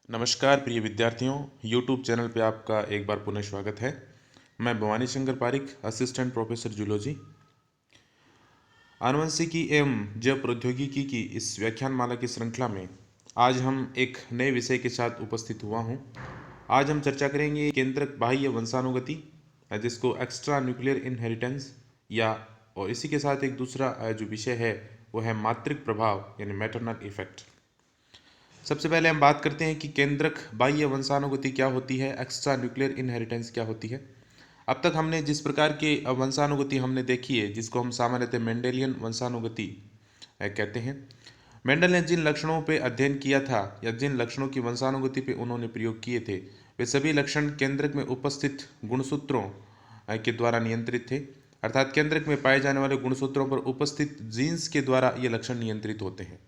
नमस्कार प्रिय विद्यार्थियों, YouTube चैनल पे आपका एक बार पुनः स्वागत है। मैं Bhawani Shankar Pareek, assistant professor zoology. आनुवंशिकी एवं जैव प्रौद्योगिकी की इस व्याख्यानमाला की श्रृंखला में आज हम एक नए विषय के साथ उपस्थित हुआ हूँ। आज हम चर्चा करेंगे केंद्रक बाह्य वंशानुगति, जिसको एक्स्ट्रा न्यूक्लियर इनहेरिटेंस, या और इसी के साथ एक दूसरा जो विषय है वो है मातृक प्रभाव यानी मैटरनल इफेक्ट। सबसे पहले हम बात करते हैं कि केंद्रक बाह्य वंशानुगति क्या होती है, एक्स्ट्रा न्यूक्लियर इनहेरिटेंस क्या होती है। अब तक हमने जिस प्रकार की वंशानुगति हमने देखी है, जिसको हम सामान्यतः मेंडेलियन वंशानुगति कहते हैं। मेंडल ने जिन लक्षणों पर अध्ययन किया था या जिन लक्षणों की वंशानुगति पे उन्होंने प्रयोग किए थे, वे सभी लक्षण केंद्रक में उपस्थित गुणसूत्रों के द्वारा नियंत्रित थे। अर्थात केंद्रक में पाए जाने वाले गुणसूत्रों पर उपस्थित जीन्स के द्वारा ये लक्षण नियंत्रित होते हैं।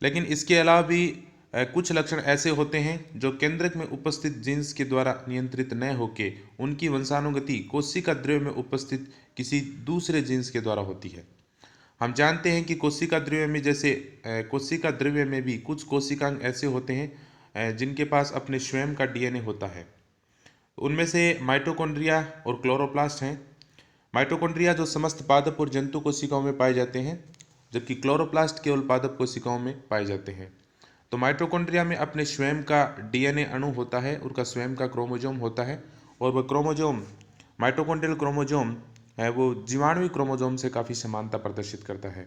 लेकिन इसके अलावा भी कुछ लक्षण ऐसे होते हैं जो केंद्रक में उपस्थित जीन्स के द्वारा नियंत्रित न होकर उनकी वंशानुगति कोशिका द्रव्य में उपस्थित किसी दूसरे जीन्स के द्वारा होती है। हम जानते हैं कि कोशिका द्रव्य में कोशिका द्रव्य में भी कुछ कोशिकांग ऐसे होते हैं जिनके पास अपने स्वयं का डीएनए होता है। उनमें से माइटोकॉन्ड्रिया और क्लोरोप्लास्ट हैं। माइटोकॉन्ड्रिया जो समस्त पादप और जंतु कोशिकाओं में पाए जाते हैं, जबकि क्लोरोप्लास्ट केवल पादप कोशिकाओं में पाए जाते हैं। तो माइटोकॉन्ड्रिया में अपने स्वयं का डीएनए अणु होता है, उनका स्वयं का क्रोमोजोम होता है, और वह क्रोमोजोम माइटोकॉन्ड्रियल क्रोमोजोम है वो जीवाणुवीय क्रोमोजोम से काफ़ी समानता प्रदर्शित करता है।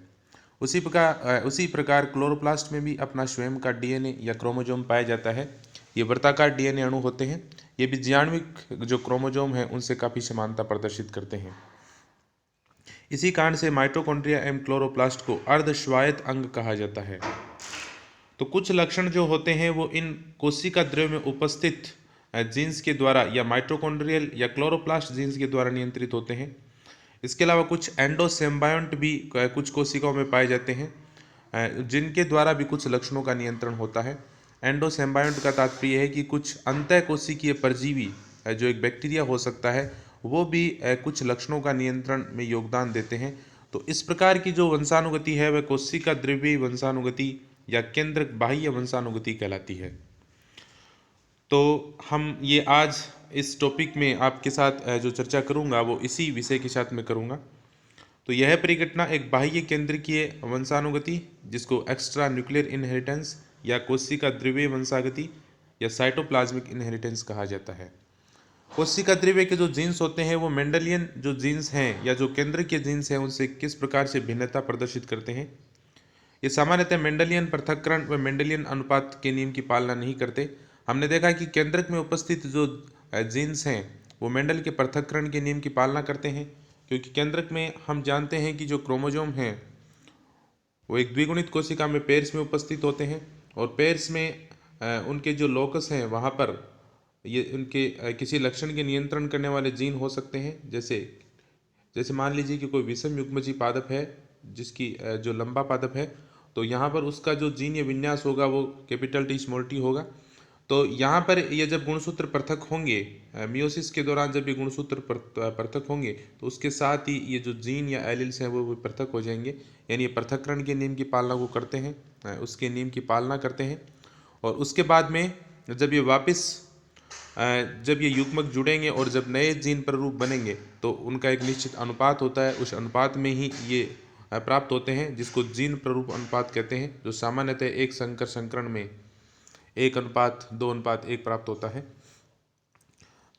उसी प्रकार क्लोरोप्लास्ट में भी अपना स्वयं का डीएनए या क्रोमोजोम पाया जाता है। ये वृत्ताकार डीएनए अणु होते हैं। ये भी जीवाणुविक जो क्रोमोजोम है उनसे काफ़ी समानता प्रदर्शित करते हैं। इसी कारण से माइटोकॉन्ड्रिया एवं क्लोरोप्लास्ट को अर्धस्वायत्त अंग कहा जाता है। तो कुछ लक्षण जो होते हैं वो इन कोशिका द्रव्य में उपस्थित जीन्स के द्वारा या माइटोकॉन्ड्रियल या क्लोरोप्लास्ट जीन्स के द्वारा नियंत्रित होते हैं। इसके अलावा कुछ एंडोसिम्बायोंट भी कुछ कोशिकाओं में पाए जाते हैं, जिनके द्वारा भी कुछ लक्षणों का नियंत्रण होता है। एंडोसिम्बायोंट का तात्पर्य है कि कुछ अंतःकोशिकीय परजीवी जो एक बैक्टीरिया हो सकता है, वो भी कुछ लक्षणों का नियंत्रण में योगदान देते हैं। तो इस प्रकार की जो वंशानुगति है वह कोशिका द्रव्य वंशानुगति या केंद्रक बाह्य वंशानुगति कहलाती है। तो हम ये आज इस टॉपिक में आपके साथ जो चर्चा करूंगा वो इसी विषय के साथ में करूंगा। तो यह परिघटना एक बाह्य केंद्रकीय वंशानुगति, जिसको एक्स्ट्रा न्यूक्लियर इनहेरिटेंस या कोशिका द्रव्य वंशागति या साइटोप्लाज्मिक इनहेरिटेंस कहा जाता है। कोशिका द्रव्य के जो जीन्स होते हैं वो मेंडलियन जो जीन्स हैं या जो केंद्र के जीन्स हैं उनसे किस प्रकार से भिन्नता प्रदर्शित करते हैं। ये सामान्यतः मेंडलियन पृथक्करण व मेंडलियन अनुपात के नियम की पालना नहीं करते। हमने देखा कि केंद्रक में उपस्थित जो जीन्स हैं वो मेंडल के पृथक्करण के नियम की पालना करते हैं, क्योंकि केंद्रक में हम जानते हैं कि जो क्रोमोजोम हैं वो एक द्विगुणित कोशिका में पेयर्स में उपस्थित होते हैं, और पेयर्स में उनके जो लोकस हैं वहाँ पर ये उनके किसी लक्षण के नियंत्रण करने वाले जीन हो सकते हैं। जैसे मान लीजिए कि कोई विषम युग्मजी पादप है जिसकी जो लंबा पादप है, तो यहाँ पर उसका जो जीन या विन्यास होगा वो कैपिटल टी स्मॉल टी होगा। तो यहाँ पर ये जब गुणसूत्र पृथक होंगे, मियोसिस के दौरान जब ये गुणसूत्र पृथक होंगे, तो उसके साथ ही ये जो जीन या एलिल्स हैं वो पृथक हो जाएंगे। यानी ये पृथक्करण के नियम की पालना वो करते हैं, उसके नियम की पालना करते हैं। और उसके बाद में जब ये युग्मक जुड़ेंगे और जब नए जीन प्ररूप बनेंगे तो उनका एक निश्चित अनुपात होता है। उस अनुपात में ही ये प्राप्त होते हैं, जिसको जीन प्ररूप अनुपात कहते हैं, जो सामान्यतः एक संकरण में 1:2:1 प्राप्त होता है।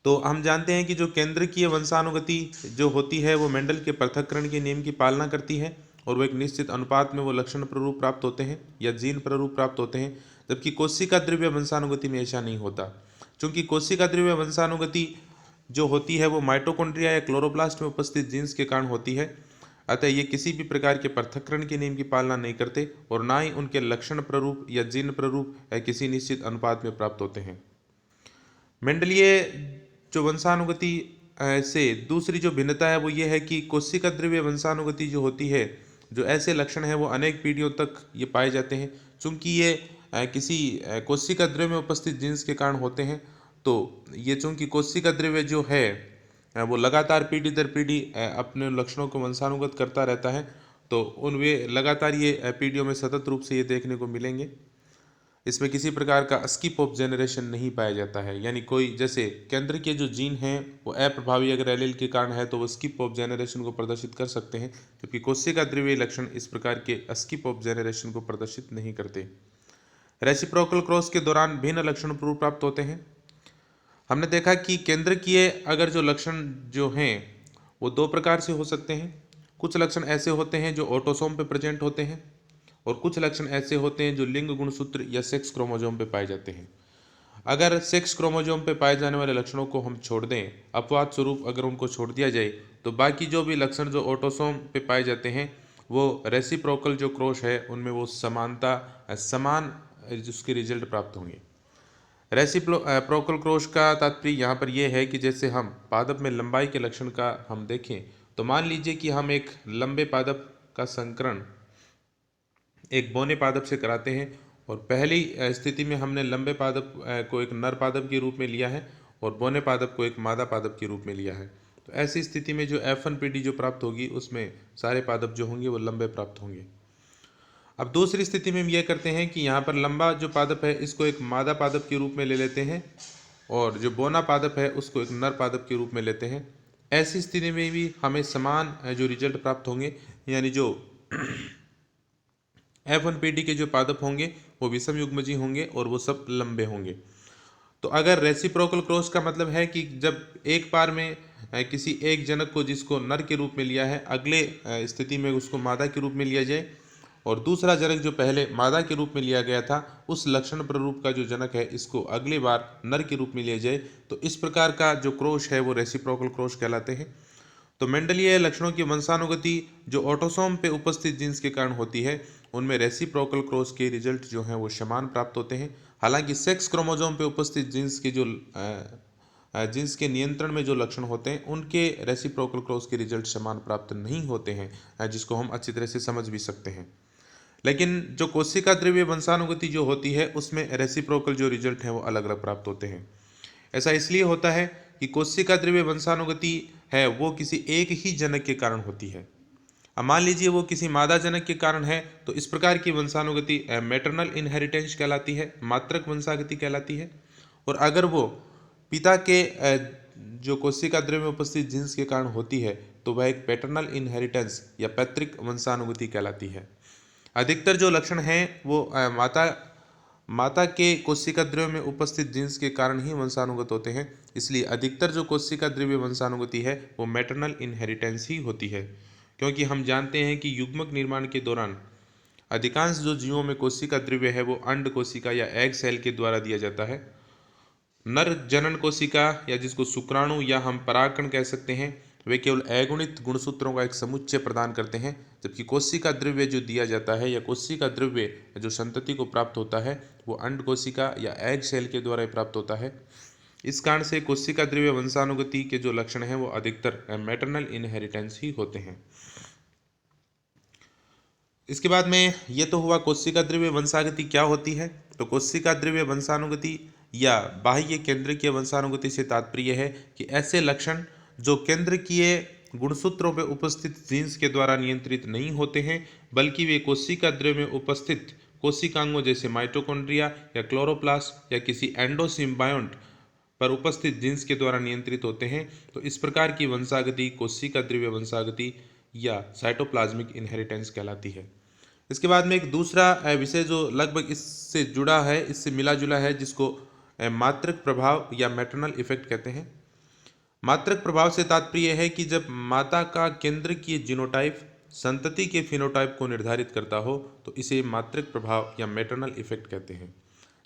तो हम जानते हैं कि जो केंद्रकीय वंशानुगति जो होती है वो मेंडल के पृथक्करण के नियम की पालना करती है, और वो एक निश्चित अनुपात में वो लक्षण प्ररूप प्राप्त होते हैं या जीन प्ररूप प्राप्त होते हैं। जबकि कोशिका द्रव्य वंशानुगति में ऐसा नहीं होता, क्योंकि कोशिका द्रव्य वंशानुगति जो होती है वो माइटोकॉन्ड्रिया या क्लोरोप्लास्ट में उपस्थित जीन्स के कारण होती है। अतः ये किसी भी प्रकार के पृथक्करण के नियम की पालना नहीं करते, और ना ही उनके लक्षण प्ररूप या जीन प्ररूप किसी निश्चित अनुपात में प्राप्त होते हैं। मेंडलीय जो वंशानुगति से दूसरी जो भिन्नता है वो ये है कि कोशिका द्रव्य वंशानुगति जो होती है, जो ऐसे लक्षण हैं वो अनेक पीढ़ियों तक ये पाए जाते हैं। चूंकि ये किसी कोशिका द्रव्य में उपस्थित जीन्स के कारण होते हैं, तो ये चूंकि कोशिका द्रव्य जो है वो लगातार पीढ़ी दर पीढ़ी अपने लक्षणों को वंशानुगत करता रहता है, तो वे लगातार ये पीढ़ियों में सतत रूप से ये देखने को मिलेंगे। इसमें किसी प्रकार का स्किप ऑफ जनरेशन नहीं पाया जाता है, यानी कोई जैसे केंद्र के जो जीन हैं वो अप्रभावी अगर एलील के कारण है तो वो स्किप ऑफ जनरेशन को प्रदर्शित कर सकते हैं, जबकि कोशिका द्रव्य लक्षण इस प्रकार के स्किप ऑफ जनरेशन को प्रदर्शित नहीं करते। रेसिप्रोकल क्रॉस के दौरान भिन्न लक्षण प्राप्त होते हैं। हमने देखा कि केंद्रकीय अगर जो लक्षण जो हैं वो दो प्रकार से हो सकते हैं। कुछ लक्षण ऐसे होते हैं जो ऑटोसोम पे प्रेजेंट होते हैं और कुछ लक्षण ऐसे होते हैं जो लिंग गुणसूत्र या सेक्स क्रोमोसोम पे पाए जाते हैं। अगर सेक्स क्रोमोसोम पे पाए जाने वाले लक्षणों को हम छोड़ दें, अपवाद स्वरूप अगर उनको छोड़ दिया जाए, तो बाकी जो भी लक्षण जो ऑटोसोम पे पाए जाते हैं वो रेसिप्रोकल जो क्रॉस है उनमें वो समान जिसके रिजल्ट प्राप्त होंगे। रेसिप्रोकल क्रॉस का तात्पर्य यहाँ पर यह है कि जैसे हम पादप में लंबाई के लक्षण का हम देखें तो मान लीजिए कि हम एक लंबे पादप का संकरण एक बौने पादप से कराते हैं और पहली स्थिति में हमने लंबे पादप को एक नर पादप के रूप में लिया है और बौने पादप को एक मादा पादप के रूप में लिया है। तो ऐसी स्थिति में जो F1PD जो प्राप्त होगी उसमें सारे पादप जो होंगे वो लंबे प्राप्त होंगे। अब दूसरी स्थिति में हम यह करते हैं कि यहाँ पर लंबा जो पादप है इसको एक मादा पादप के रूप में ले लेते हैं और जो बौना पादप है उसको एक नर पादप के रूप में लेते हैं। ऐसी स्थिति में भी हमें समान जो रिजल्ट प्राप्त होंगे, यानी जो F1PD के जो पादप होंगे वो विषम युग्मजीय होंगे और वो सब लंबे होंगे। तो अगर रेसिप्रोकल क्रॉस का मतलब है कि जब एक बार में किसी एक जनक को जिसको नर के रूप में लिया है अगले स्थिति में उसको मादा के रूप में लिया जाए और दूसरा जनक जो पहले मादा के रूप में लिया गया था उस लक्षण प्ररूप का जो जनक है इसको अगली बार नर के रूप में लिया जाए, तो इस प्रकार का जो क्रॉस है वो रेसिप्रोकल क्रॉस कहलाते हैं। तो मेंडलीय लक्षणों की वंशानुगति जो ऑटोसोम पे उपस्थित जीन्स के कारण होती है उनमें रेसिप्रोकल क्रॉस के रिजल्ट जो हैं वो समान प्राप्त होते हैं। हालांकि सेक्स क्रोमोसोम पे उपस्थित जीन्स के जो जीन्स के नियंत्रण में जो लक्षण होते हैं उनके रेसिप्रोकल क्रॉस के रिजल्ट समान प्राप्त नहीं होते हैं, जिसको हम अच्छी तरह से समझ भी सकते हैं। लेकिन जो कोशिका द्रव्य वंशानुगति जो होती है उसमें रेसिप्रोकल जो रिजल्ट हैं वो अलग अलग प्राप्त होते हैं। ऐसा इसलिए होता है कि कोशिका द्रव्य वंशानुगति है वो किसी एक ही जनक के कारण होती है। अब मान लीजिए वो किसी मादा जनक के कारण है तो इस प्रकार की वंशानुगति मैटरनल इनहेरिटेंस कहलाती है, मात्रक वंशागति कहलाती है। और अगर वो पिता के जो कोशिका द्रव्य में उपस्थित जीन्स के कारण होती है तो वह एक पैटर्नल इनहेरिटेंस या पैतृक वंशानुगति कहलाती है। अधिकतर जो लक्षण हैं वो माता के कोशिका द्रव्य में उपस्थित जीन्स के कारण ही वंशानुगत होते हैं, इसलिए अधिकतर जो कोशिका द्रव्य वंशानुगति है वो मैटरनल इनहेरिटेंस ही होती है। क्योंकि हम जानते हैं कि युग्मक निर्माण के दौरान अधिकांश जो जीवों में कोशिका द्रव्य है वो अंड कोशिका या एग सेल के द्वारा दिया जाता है। नर जनन कोशिका या जिसको शुक्राणु या हम परागकण कह सकते हैं वे केवल अगुणित गुणसूत्रों का एक समुच्चय प्रदान करते हैं, जबकि कोशिका द्रव्य जो दिया जाता है या कोशिका द्रव्य जो संतति को प्राप्त होता है वो अंड कोशिका या एग सेल के द्वारा प्राप्त होता है। इस कारण से कोशिका द्रव्य वंशानुगति के जो लक्षण हैं वो अधिकतर मैटरनल इनहेरिटेंस ही होते हैं। इसके बाद में ये तो हुआ कोशिका द्रव्य वंशागति क्या होती है। तो कोशिका द्रव्य वंशानुगति या बाह्य केंद्रकीय वंशानुगति से तात्पर्य है कि ऐसे लक्षण जो केंद्रकीय गुणसूत्रों में उपस्थित जीन्स के द्वारा नियंत्रित नहीं होते हैं, बल्कि वे कोशिका द्रव्य में उपस्थित कोशिकांगों जैसे माइटोकॉन्ड्रिया या क्लोरोप्लास्ट या किसी एंडोसिम्बायोन्ट पर उपस्थित जीन्स के द्वारा नियंत्रित होते हैं। तो इस प्रकार की वंशागति कोशिका द्रव्य वंशागति या साइटोप्लाज्मिक इनहेरिटेंस कहलाती है। इसके बाद में एक दूसरा विषय जो लगभग इससे जुड़ा है, इससे मिला जुला है, जिसको मात्रक प्रभाव या मैटरनल इफेक्ट कहते हैं। मात्रक प्रभाव से तात्पर्य है कि जब माता का केंद्रकीय जीनोटाइप संतति के फिनोटाइप को निर्धारित करता हो तो इसे मात्रक प्रभाव या मैटरनल इफेक्ट कहते हैं,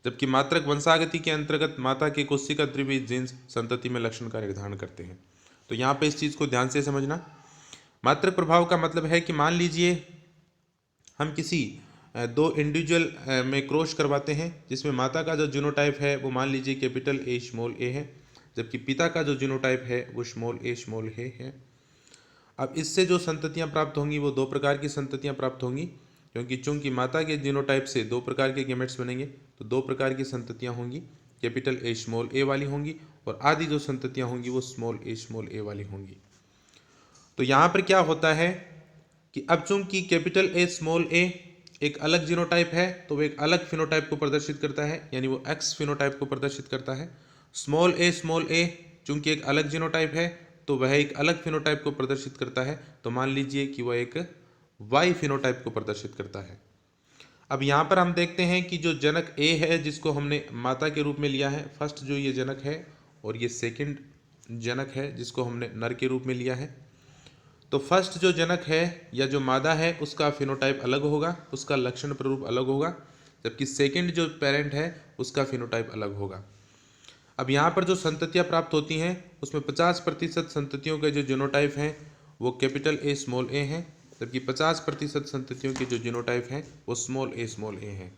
जबकि मात्रक वंशागति के अंतर्गत माता के कोशिका द्रव्य जीन्स संतति में लक्षण का निर्धारण करते हैं। तो यहाँ पे इस चीज़ को ध्यान से समझना। मात्रक प्रभाव का मतलब है कि मान लीजिए हम किसी दो इंडिविजुअल में क्रॉस करवाते हैं जिसमें माता का जो जीनोटाइप है वो मान लीजिए कैपिटल ए स्मॉल ए है, जबकि पिता का जो जीनोटाइप है वो स्मॉल ए है। अब इससे जो संततियां प्राप्त होंगी वो दो प्रकार की संततियां प्राप्त होंगी, क्योंकि चूंकि माता के जीनोटाइप से दो प्रकार के गेमेट्स बनेंगे तो दो प्रकार की संततियां होंगी, कैपिटल ए स्मॉल ए वाली होंगी और आदि जो संततियां होंगी वो स्मॉल ए वाली होंगी। तो यहाँ पर क्या होता है कि अब चूंकि कैपिटल ए स्मॉल ए एक अलग जीनोटाइप है तो वो एक अलग फिनोटाइप को प्रदर्शित करता है, यानी वो एक्स फिनोटाइप को प्रदर्शित करता है। स्मॉल ए चूंकि एक अलग जीनोटाइप है तो वह एक अलग फिनोटाइप को प्रदर्शित करता है, तो मान लीजिए कि वह एक वाई फिनोटाइप को प्रदर्शित करता है। अब यहाँ पर हम देखते हैं कि जो जनक ए है जिसको हमने माता के रूप में लिया है, फर्स्ट जो ये जनक है, और ये सेकंड जनक है जिसको हमने नर के रूप में लिया है। तो फर्स्ट जो जनक है या जो मादा है उसका फिनोटाइप अलग होगा, उसका लक्षण प्ररूप अलग होगा, जबकि सेकंड जो पेरेंट है उसका फिनोटाइप अलग होगा। अब यहाँ पर जो संततियाँ प्राप्त होती हैं उसमें 50% संततियों के जो जीनोटाइप हैं वो कैपिटल ए स्मॉल ए हैं, जबकि 50% संततियों के जो जीनोटाइप हैं वो स्मॉल ए हैं।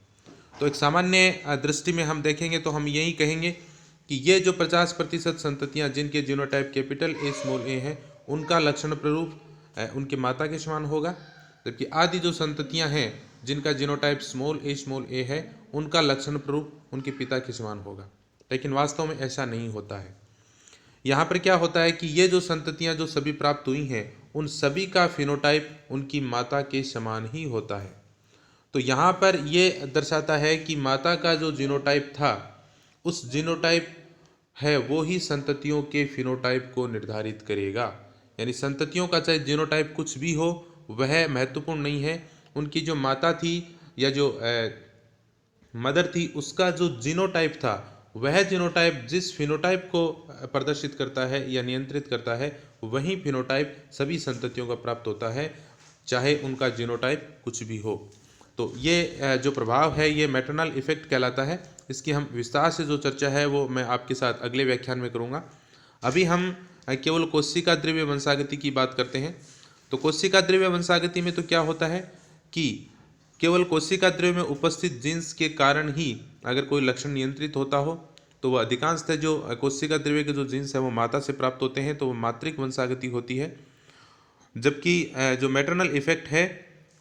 तो एक सामान्य दृष्टि में हम देखेंगे तो हम यही कहेंगे कि ये जो 50% संततियाँ जिनके जीनोटाइप कैपिटल ए स्मॉल ए हैं उनका लक्षण प्ररूप उनके माता के समान होगा, जबकि आदि जो संततियाँ हैं जिनका जीनोटाइप स्मॉल ए है उनका लक्षण प्ररूप उनके पिता के समान होगा। लेकिन वास्तव में ऐसा नहीं होता है। यहाँ पर क्या होता है कि ये जो संततियाँ जो सभी प्राप्त हुई हैं उन सभी का फिनोटाइप उनकी माता के समान ही होता है। तो यहाँ पर ये दर्शाता है कि माता का जो जीनोटाइप था उस जीनोटाइप है वो ही संततियों के फिनोटाइप को निर्धारित करेगा। यानी संततियों का चाहे जीनोटाइप कुछ भी हो वह महत्वपूर्ण नहीं है, उनकी जो माता थी या जो मदर थी उसका जो जीनोटाइप था वह जीनोटाइप जिस फिनोटाइप को प्रदर्शित करता है या नियंत्रित करता है वही फिनोटाइप सभी संततियों का प्राप्त होता है, चाहे उनका जीनोटाइप कुछ भी हो। तो ये जो प्रभाव है ये मैटरनल इफेक्ट कहलाता है। इसकी हम विस्तार से जो चर्चा है वो मैं आपके साथ अगले व्याख्यान में करूँगा। अभी हम केवल कोशिका द्रव्य वंशागति की बात करते हैं। तो कोशिका द्रव्य वंशागति में तो क्या होता है कि केवल कोशिका द्रव्य में उपस्थित जीन्स के कारण ही अगर कोई लक्षण नियंत्रित होता हो तो वह अधिकांशतः जो कोशिका द्रव्य के जो जीन्स है वो माता से प्राप्त होते हैं, तो वो मातृक वंशागति होती है। जबकि जो मैटरनल इफेक्ट है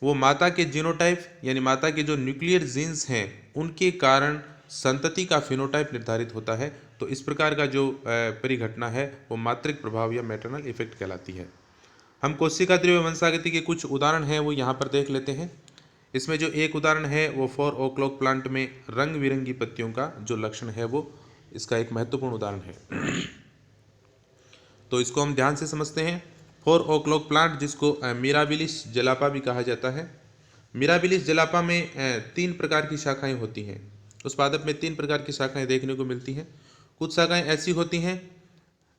वो माता के जीनोटाइप यानी माता के जो न्यूक्लियर जीन्स हैं उनके कारण संतति का फिनोटाइप निर्धारित होता है। तो इस प्रकार का जो परिघटना है वो मातृक प्रभाव या मैटरनल इफेक्ट कहलाती है। हम कोशिका द्रव्य वंशागति के कुछ उदाहरण हैं वो यहाँ पर देख लेते हैं। इसमें जो एक उदाहरण है वो 4 o'clock प्लांट में रंग बिरंगी पत्तियों का जो लक्षण है वो इसका एक महत्वपूर्ण उदाहरण है। तो इसको हम ध्यान से समझते हैं। 4 o'clock प्लांट जिसको मिराबिलिस जलापा भी कहा जाता है। मिराबिलिस जलापा में 3 प्रकार की शाखाएं होती हैं। उस पादप में 3 प्रकार की शाखाएं देखने को मिलती हैं। कुछ शाखाएं ऐसी होती हैं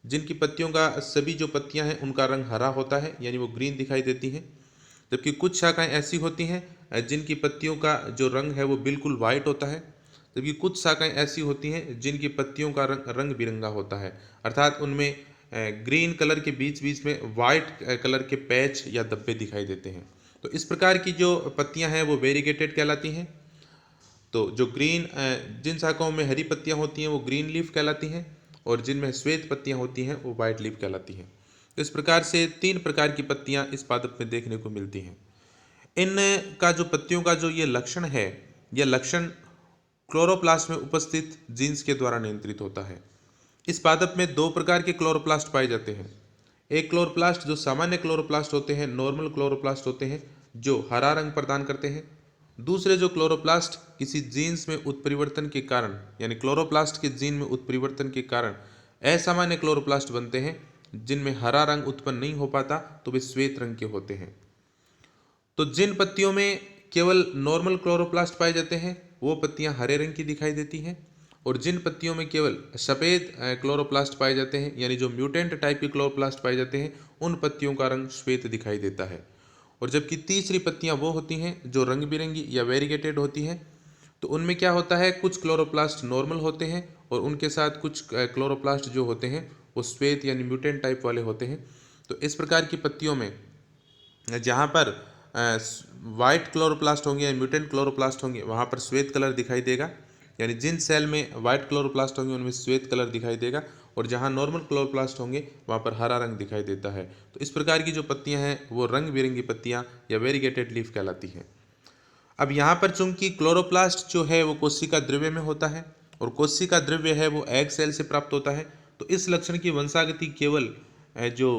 जिनकी पत्तियों का सभी जो पत्तियां हैं उनका रंग हरा होता है यानी वो ग्रीन दिखाई देती हैं, जबकि कुछ शाखाएं ऐसी होती हैं जिनकी पत्तियों का जो रंग है वो बिल्कुल वाइट होता है, जबकि कुछ शाखाएं ऐसी होती हैं जिनकी पत्तियों का रंग बिरंगा होता है, अर्थात उनमें ग्रीन कलर के बीच बीच में वाइट कलर के पैच या धब्बे दिखाई देते हैं। तो इस प्रकार की जो पत्तियां हैं वो वेरीगेटेड कहलाती हैं। तो जो ग्रीन जिन शाखाओं में हरी पत्तियां होती हैं वो ग्रीन लीफ कहलाती हैं और जिनमें श्वेत पत्तियां होती हैं वो वाइट लीफ कहलाती हैं। तो इस प्रकार से 3 प्रकार की पत्तियां इस पादप में देखने को मिलती हैं। इनका जो पत्तियों का जो ये लक्षण है यह लक्षण क्लोरोप्लास्ट में उपस्थित जीन्स के द्वारा नियंत्रित होता है। इस पादप में 2 प्रकार के क्लोरोप्लास्ट पाए जाते हैं। एक क्लोरोप्लास्ट जो सामान्य क्लोरोप्लास्ट होते हैं, नॉर्मल क्लोरोप्लास्ट होते हैं जो हरा रंग प्रदान करते हैं। दूसरे जो क्लोरोप्लास्ट किसी जीन्स में उत्परिवर्तन के कारण यानी क्लोरोप्लास्ट के जीन में उत्परिवर्तन के कारण असामान्य क्लोरोप्लास्ट बनते हैं जिनमें हरा रंग उत्पन्न नहीं हो पाता, तो वे श्वेत रंग के होते हैं। तो जिन पत्तियों में केवल नॉर्मल क्लोरोप्लास्ट पाए जाते हैं वो पत्तियां हरे रंग की दिखाई देती हैं, और जिन पत्तियों में केवल सफ़ेद क्लोरोप्लास्ट पाए जाते हैं यानी जो म्यूटेंट टाइप के क्लोरोप्लास्ट पाए जाते हैं उन पत्तियों का रंग श्वेत दिखाई देता है। और जबकि तीसरी पत्तियां वो होती हैं जो रंग बिरंगी या वेरीगेटेड होती हैं, तो उनमें क्या होता है कुछ क्लोरोप्लास्ट नॉर्मल होते हैं और उनके साथ कुछ क्लोरोप्लास्ट जो होते हैं वो श्वेत यानी म्यूटेंट टाइप वाले होते हैं। तो इस प्रकार की पत्तियों में जहाँ पर वाइट क्लोरोप्लास्ट होंगे या म्यूटेंट क्लोरोप्लास्ट होंगे वहाँ पर श्वेत कलर दिखाई देगा, यानी जिन सेल में वाइट क्लोरोप्लास्ट होंगे उनमें श्वेत कलर दिखाई देगा, और जहाँ नॉर्मल क्लोरोप्लास्ट होंगे वहाँ पर हरा रंग दिखाई देता है। तो इस प्रकार की जो पत्तियाँ हैं वो रंग बिरंगी पत्तियाँ या वेरीगेटेड लीफ कहलाती हैं। अब यहाँ पर चूंकि क्लोरोप्लास्ट जो है वो कोशिका द्रव्य में होता है और कोशिका द्रव्य है वो एग सेल से प्राप्त होता है, तो इस लक्षण की वंशागति केवल जो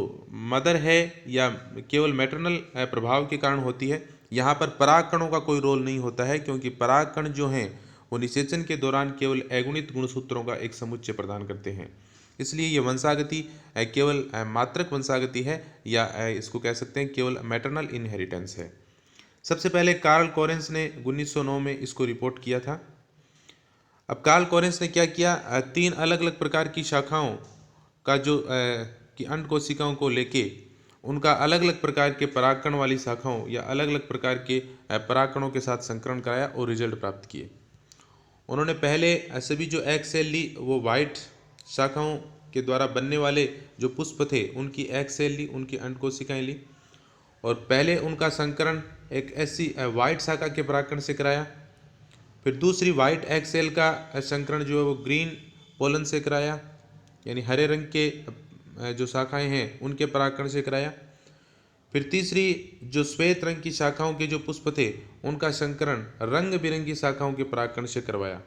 मदर है या केवल मैटरनल प्रभाव के कारण होती है, यहाँ पर परागकणों का कोई रोल नहीं होता है, क्योंकि परागकण जो हैं वो निषेचन के दौरान केवल अगुणित गुणसूत्रों का एक समुच्चय प्रदान करते हैं। इसलिए ये वंशागति केवल मात्रक वंशागति है, या इसको कह सकते हैं केवल मैटरनल इनहेरिटेंस है। सबसे पहले कार्ल कोरेंस ने 1909 में इसको रिपोर्ट किया था। अब कार्ल कोरेंस ने क्या किया, 3 अलग अलग प्रकार की शाखाओं का जो कि अंड कोशिकाओं को लेके उनका अलग अलग प्रकार के परागकण वाली शाखाओं या अलग अलग प्रकार के परागकणों के साथ संकरण कराया और रिजल्ट प्राप्त किए। उन्होंने पहले सभी जो एग सेल ली वो वाइट शाखाओं के द्वारा बनने वाले जो पुष्प थे उनकी एग सेल ली, उनकी अंड कोशिकाएं ली, और पहले उनका संकरण एक ऐसी वाइट शाखा के परागकण से कराया। फिर दूसरी वाइट एग सेल का संकरण जो है वो ग्रीन पोलन से कराया, यानी हरे रंग के जो शाखाएं हैं उनके परागकण से कराया। फिर तीसरी जो श्वेत रंग की शाखाओं के जो पुष्प थे उनका संकरण रंग बिरंगी शाखाओं के परागकण से करवाया।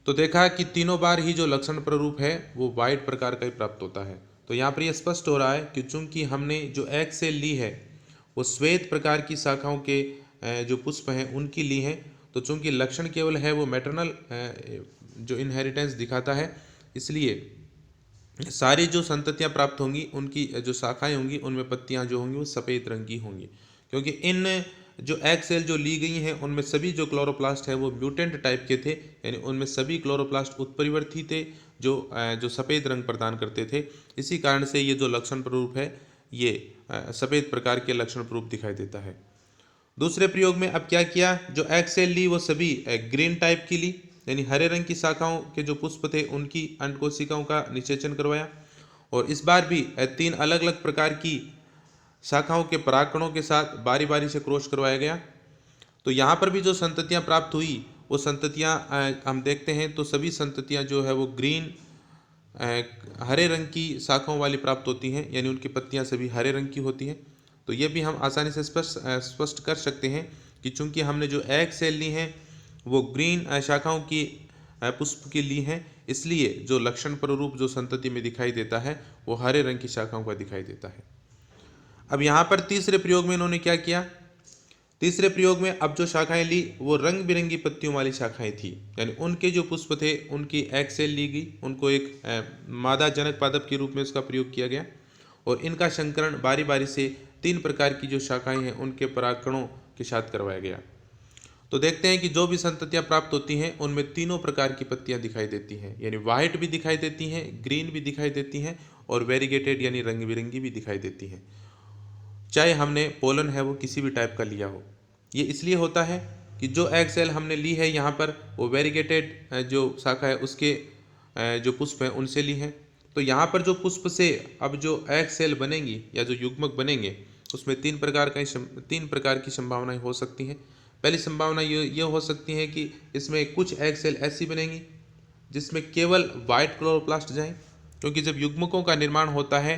तो देखा कि तीनों बार ही जो लक्षण प्ररूप है वो वाइट प्रकार का ही प्राप्त होता है। तो यहाँ पर यह स्पष्ट हो रहा है कि चूंकि हमने जो एग सेल ली है वो श्वेत प्रकार की शाखाओं के जो पुष्प हैं उनकी ली है, तो चूंकि लक्षण केवल है वो मैटरनल जो इनहेरिटेंस दिखाता है, इसलिए सारी जो संततियां प्राप्त होंगी उनकी जो शाखाएं होंगी उनमें पत्तियां जो होंगी वो सफ़ेद रंग की होंगी, क्योंकि इन जो एग सेल जो ली गई हैं उनमें सभी जो क्लोरोप्लास्ट है वो म्यूटेंट टाइप के थे, यानी उनमें सभी क्लोरोप्लास्ट उत्परिवर्ती थे जो सफ़ेद रंग प्रदान करते थे। इसी कारण से ये जो लक्षण प्ररूप है ये सफ़ेद प्रकार के लक्षण प्ररूप दिखाई देता है। दूसरे प्रयोग में अब क्या किया, जो एग सेल ली वो सभी ग्रीन टाइप की ली, यानी हरे रंग की शाखाओं के जो पुष्प थे उनकी अंड कोशिकाओं का निषेचन करवाया, और इस बार भी 3 अलग अलग प्रकार की शाखाओं के परागकणों के साथ बारी बारी से क्रॉस करवाया गया। तो यहाँ पर भी जो संततियाँ प्राप्त हुई वो संततियाँ हम देखते हैं तो सभी संततियाँ जो है वो ग्रीन हरे रंग की शाखाओं वाली प्राप्त होती हैं, यानी उनकी पत्तियाँ सभी हरे रंग की होती हैं। तो ये भी हम आसानी से स्पष्ट कर सकते हैं कि चूंकि हमने जो एग सेल ली हैं वो ग्रीन शाखाओं की पुष्प की ली हैं, इसलिए जो लक्षण प्ररूप जो संतति में दिखाई देता है वो हरे रंग की शाखाओं का दिखाई देता है। अब यहाँ पर तीसरे प्रयोग में इन्होंने क्या किया, तीसरे प्रयोग में अब जो शाखाएं ली वो रंग बिरंगी पत्तियों वाली शाखाएं थी, यानी उनके जो पुष्प थे उनकी एग सेल ली गई, उनको एक मादा जनक पादप के रूप में उसका प्रयोग किया गया, और इनका संकरण बारी बारी से 3 प्रकार की जो शाखाएं हैं उनके परागकणों के साथ करवाया गया। तो देखते हैं कि जो भी संततियां प्राप्त होती हैं उनमें तीनों प्रकार की पत्तियां दिखाई देती हैं, यानी वाइट भी दिखाई देती हैं, ग्रीन भी दिखाई देती हैं, और वेरीगेटेड यानी रंग बिरंगी भी दिखाई देती हैं, चाहे हमने पोलन है वो किसी भी टाइप का लिया हो। ये इसलिए होता है कि जो एग सेल हमने ली है यहाँ पर वो वेरीगेटेड जो शाखा है उसके जो पुष्प हैं उनसे ली है। तो यहाँ पर जो पुष्प से अब जो एग सेल बनेंगी या जो युग्मक बनेंगे उसमें 3 प्रकार की संभावनाएं हो सकती हैं। पहली संभावना ये हो सकती है कि इसमें कुछ एग सेल ऐसी बनेंगी जिसमें केवल वाइट क्लोरोप्लास्ट जाएं, क्योंकि जब युग्मकों का निर्माण होता है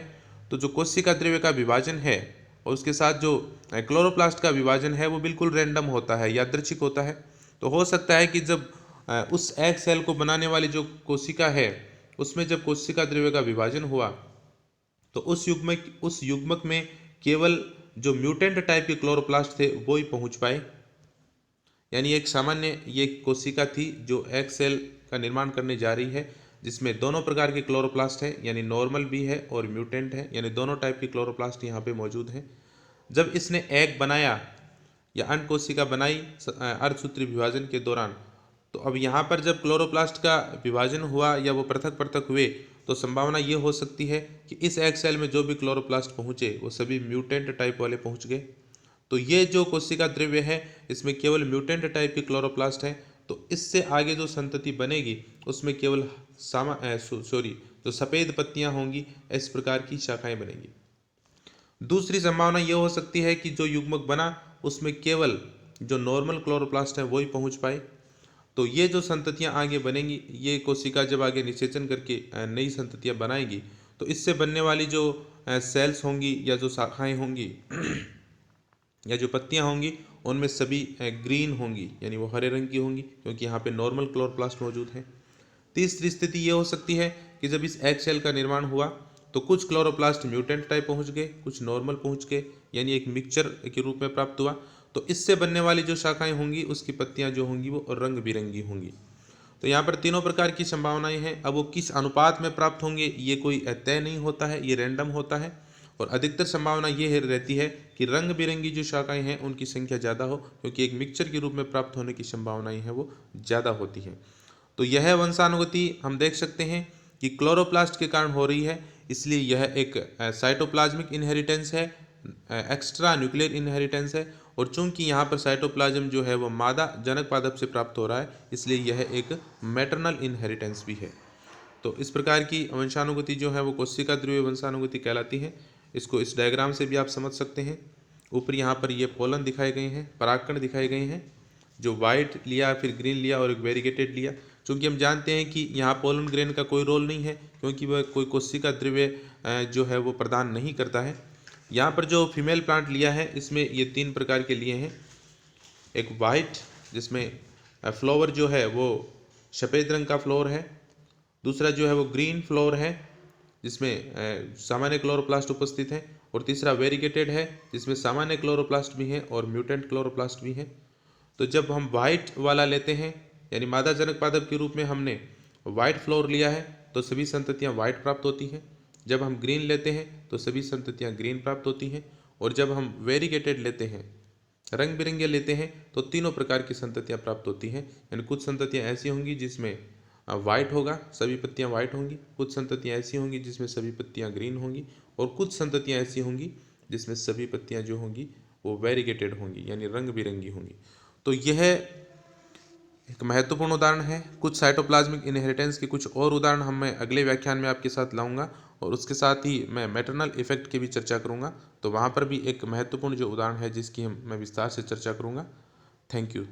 तो जो कोशिका द्रव्य का विभाजन है और उसके साथ जो क्लोरोप्लास्ट का विभाजन है वो बिल्कुल रैंडम होता है, यादृच्छिक होता है। तो हो सकता है कि जब उस एग सेल को बनाने वाली जो कोशिका है उसमें जब कोशिका द्रव्य का विभाजन हुआ तो उस युग्मक में केवल जो म्यूटेंट टाइप के क्लोरोप्लास्ट थे वो ही पहुंच पाए, यानी एक सामान्य ये कोशिका थी जो एग सेल का निर्माण करने जा रही है जिसमें दोनों प्रकार के क्लोरोप्लास्ट हैं, यानी नॉर्मल भी है और म्यूटेंट है, यानी दोनों टाइप की क्लोरोप्लास्ट यहाँ पे मौजूद हैं। जब इसने एग बनाया या अंड कोशिका बनाई अर्धसूत्री विभाजन के दौरान, तो अब यहाँ पर जब क्लोरोप्लास्ट का विभाजन हुआ या वो पृथक पृथक हुए तो संभावना ये हो सकती है कि इस एग सेल में जो भी क्लोरोप्लास्ट पहुँचे वो सभी म्यूटेंट टाइप वाले पहुँच गए। तो ये जो कोशिका द्रव्य है इसमें केवल म्यूटेंट टाइप के क्लोरोप्लास्ट हैं, तो इससे आगे जो संतति बनेगी उसमें केवल जो सफ़ेद पत्तियां होंगी इस प्रकार की शाखाएं बनेंगी। दूसरी संभावना ये हो सकती है कि जो युग्मक बना उसमें केवल जो नॉर्मल क्लोरोप्लास्ट है वही पहुंच पाए। तो ये जो संततियां आगे बनेंगी, ये कोशिका जब आगे निषेचन करके नई संततियां बनाएगी तो इससे बनने वाली जो सेल्स होंगी या जो शाखाएं होंगी या जो पत्तियां होंगी उनमें सभी ग्रीन होंगी, यानी वो हरे रंग की होंगी, क्योंकि यहाँ पे नॉर्मल क्लोरोप्लास्ट मौजूद है। तीसरी स्थिति ये हो सकती है कि जब इस एग सेल का निर्माण हुआ तो कुछ क्लोरोप्लास्ट म्यूटेंट टाइप पहुँच गए, कुछ नॉर्मल पहुँच गए, यानी एक मिक्सचर के रूप में प्राप्त हुआ। तो इससे बनने वाली जो शाखाएं होंगी उसकी पत्तियां जो होंगी वो रंग बिरंगी होंगी। तो यहाँ पर तीनों प्रकार की संभावनाएं हैं। अब वो किस अनुपात में प्राप्त होंगे ये कोई तय नहीं होता है, ये रैंडम होता है। और अधिकतर संभावना ये रहती है कि रंग बिरंगी जो शाखाएं हैं उनकी संख्या ज़्यादा हो, क्योंकि एक मिक्सचर के रूप में प्राप्त होने की संभावनाएं हैं वो ज़्यादा होती हैं। तो यह वंशानुगति हम देख सकते हैं कि क्लोरोप्लास्ट के कारण हो रही है, इसलिए यह एक साइटोप्लाज्मिक इनहेरिटेंस है, एक्स्ट्रा न्यूक्लियर इनहेरिटेंस है। और चूंकि यहाँ पर साइटोप्लाज्म जो है वो मादा जनक पादप से प्राप्त हो रहा है, इसलिए यह एक मैटरनल इनहेरिटेंस भी है। तो इस प्रकार की वंशानुगति जो है वो कोशिका ध्रुवीय वंशानुगति कहलाती है। इसको इस डायग्राम से भी आप समझ सकते हैं। ऊपर यहाँ पर ये पोलन दिखाए गए हैं, परागकण दिखाए गए हैं, जो वाइट लिया फिर ग्रीन लिया और एक वेरिगेटेड लिया। चूँकि हम जानते हैं कि यहाँ पोलन ग्रेन का कोई रोल नहीं है, क्योंकि वह कोई कोशिका ध्रुवीय जो है वो प्रदान नहीं करता है। यहाँ पर जो फीमेल प्लांट लिया है इसमें ये 3 प्रकार के लिए हैं। एक वाइट जिसमें फ्लावर जो है वो सफ़ेद रंग का फ्लावर है। दूसरा जो है वो ग्रीन फ्लावर है जिसमें सामान्य क्लोरोप्लास्ट उपस्थित है। और तीसरा वेरिगेटेड है जिसमें सामान्य क्लोरोप्लास्ट भी हैं और म्यूटेंट क्लोरोप्लास्ट भी हैं। तो जब हम वाइट वाला लेते हैं, यानी मादा जनक पादप के रूप में हमने वाइट फ्लावर लिया है, तो सभी संततियाँ वाइट प्राप्त होती हैं। जब हम ग्रीन लेते हैं तो सभी संततियाँ ग्रीन प्राप्त होती हैं। और जब हम वेरिगेटेड लेते हैं, रंग बिरंगे लेते हैं, तो तीनों प्रकार की संततियाँ प्राप्त होती हैं। यानी कुछ संततियाँ ऐसी होंगी जिसमें वाइट होगा, सभी पत्तियाँ वाइट होंगी। कुछ संततियाँ ऐसी होंगी जिसमें सभी पत्तियाँ ग्रीन होंगी। और कुछ संततियाँ ऐसी होंगी जिसमें सभी पत्तियाँ जो होंगी वो वेरिगेटेड होंगी, यानी रंग बिरंगी होंगी। तो यह एक महत्वपूर्ण उदाहरण है। कुछ साइटोप्लाज्मिक इनहेरिटेंस के कुछ और उदाहरण मैं अगले व्याख्यान में आपके साथ लाऊंगा, और उसके साथ ही मैं मैटरनल इफेक्ट की भी चर्चा करूंगा। तो वहाँ पर भी एक महत्वपूर्ण जो उदाहरण है जिसकी मैं विस्तार से चर्चा करूंगा। Thank you.